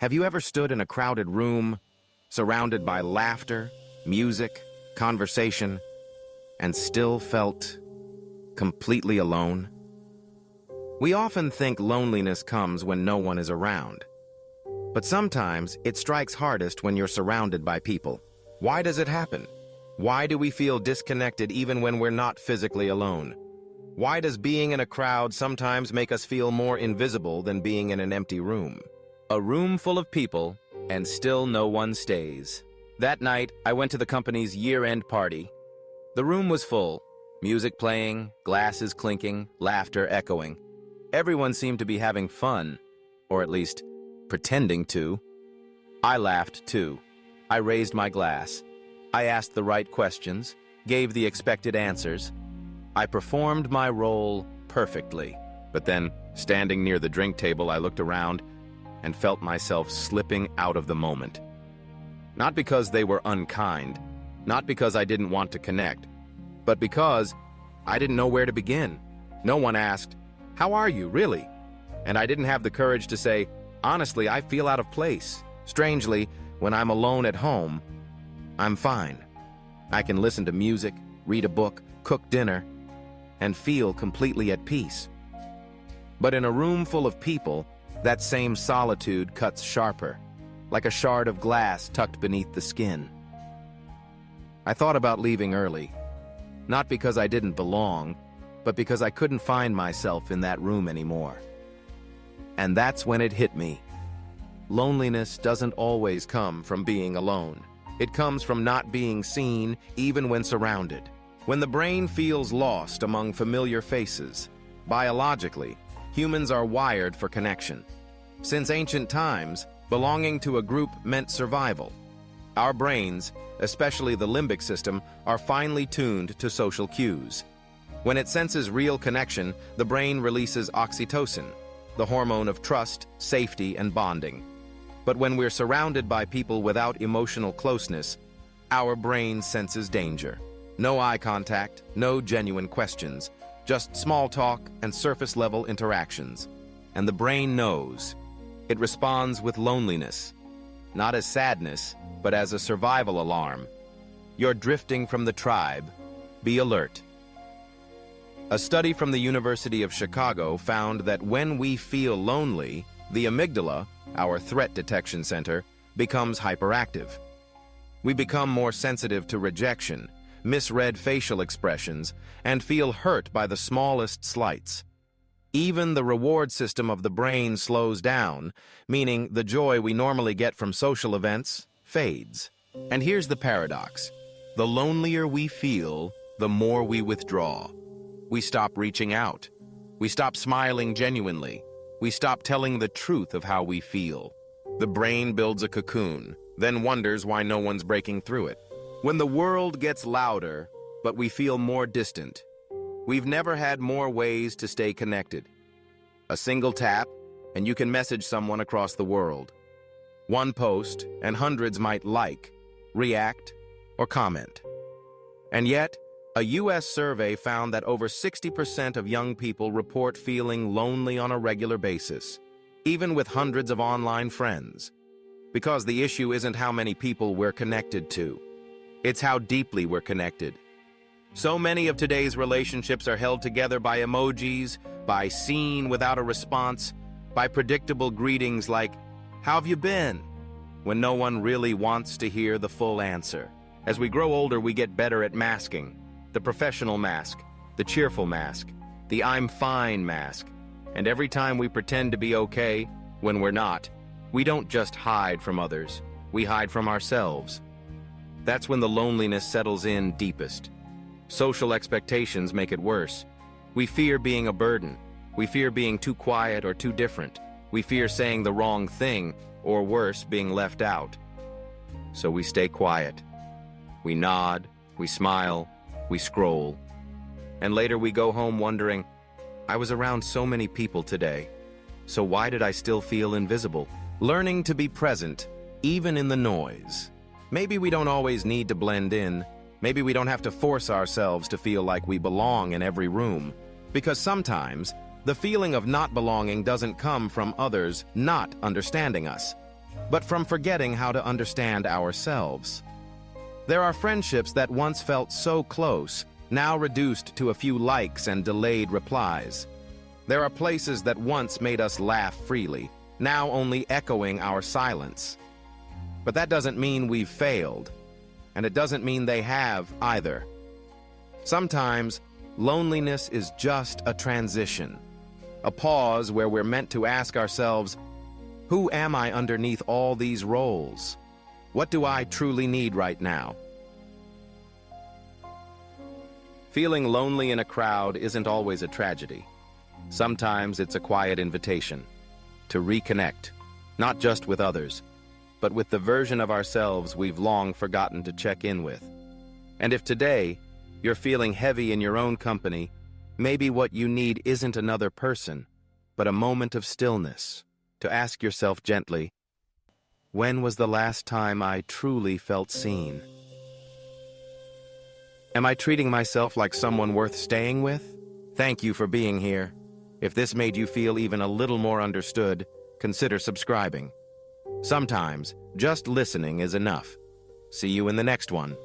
Have you ever stood in a crowded room, surrounded by laughter, music, conversation, and still felt completely alone? We often think loneliness comes when no one is around. But sometimes it strikes hardest when you're surrounded by people. Why does it happen? Why do we feel disconnected even when we're not physically alone? Why does being in a crowd sometimes make us feel more invisible than being in an empty room? A room full of people, and still no one stays. That night, I went to the company's year-end party. The room was full, music playing, glasses clinking, laughter echoing. Everyone seemed to be having fun, or at least pretending to. I laughed too. I raised my glass. I asked the right questions, gave the expected answers. I performed my role perfectly. But then, standing near the drink table, I looked around and felt myself slipping out of the moment. Not because they were unkind, not because I didn't want to connect, but because I didn't know where to begin. No one asked, "How are you, really?" And I didn't have the courage to say, "Honestly, I feel out of place." Strangely, when I'm alone at home, I'm fine. I can listen to music, read a book, cook dinner, and feel completely at peace. But in a room full of people, that same solitude cuts sharper, like a shard of glass tucked beneath the skin. I thought about leaving early, not because I didn't belong, but because I couldn't find myself in that room anymore. And that's when it hit me. Loneliness doesn't always come from being alone. It comes from not being seen, even when surrounded. When the brain feels lost among familiar faces, biologically, humans are wired for connection. Since ancient times, belonging to a group meant survival. Our brains, especially the limbic system, are finely tuned to social cues. When it senses real connection, the brain releases oxytocin, the hormone of trust, safety, and bonding. But when we're surrounded by people without emotional closeness, our brain senses danger. No eye contact, no genuine questions, just small talk and surface-level interactions. And the brain knows. It responds with loneliness, not as sadness, but as a survival alarm. You're drifting from the tribe. Be alert. A study from the University of Chicago found that when we feel lonely, the amygdala, our threat detection center, becomes hyperactive. We become more sensitive to rejection, misread facial expressions, and feel hurt by the smallest slights. Even the reward system of the brain slows down, meaning the joy we normally get from social events fades. And here's the paradox. The lonelier we feel, the more we withdraw. We stop reaching out. We stop smiling genuinely. We stop telling the truth of how we feel. The brain builds a cocoon, then wonders why no one's breaking through it. When the world gets louder, but we feel more distant, we've never had more ways to stay connected. A single tap, and you can message someone across the world. One post, and hundreds might like, react, or comment. And yet, a U.S. survey found that over 60% of young people report feeling lonely on a regular basis, even with hundreds of online friends. Because the issue isn't how many people we're connected to. It's how deeply we're connected. So many of today's relationships are held together by emojis, by seen without a response, by predictable greetings like, "How have you been?" when no one really wants to hear the full answer. As we grow older, we get better at masking. The professional mask, the cheerful mask, the "I'm fine" mask. And every time we pretend to be okay, when we're not, we don't just hide from others, we hide from ourselves. That's when the loneliness settles in deepest. Social expectations make it worse. We fear being a burden. We fear being too quiet or too different. We fear saying the wrong thing, or worse, being left out. So we stay quiet. We nod, we smile, we scroll. And later we go home wondering, I was around so many people today, so why did I still feel invisible? Learning to be present, even in the noise. Maybe we don't always need to blend in. Maybe we don't have to force ourselves to feel like we belong in every room. Because sometimes, the feeling of not belonging doesn't come from others not understanding us. but from forgetting how to understand ourselves. There are friendships that once felt so close, now reduced to a few likes and delayed replies. There are places that once made us laugh freely, now only echoing our silence. But that doesn't mean we've failed, and it doesn't mean they have either. Sometimes, loneliness is just a transition, a pause where we're meant to ask ourselves, who am I underneath all these roles? What do I truly need right now? Feeling lonely in a crowd isn't always a tragedy. Sometimes it's a quiet invitation to reconnect, not just with others, but with the version of ourselves we've long forgotten to check in with. And if today you're feeling heavy in your own company, maybe what you need isn't another person, but a moment of stillness to ask yourself gently, when was the last time I truly felt seen? Am I treating myself like someone worth staying with? Thank you for being here. If this made you feel even a little more understood, consider subscribing. Sometimes, just listening is enough. See you in the next one.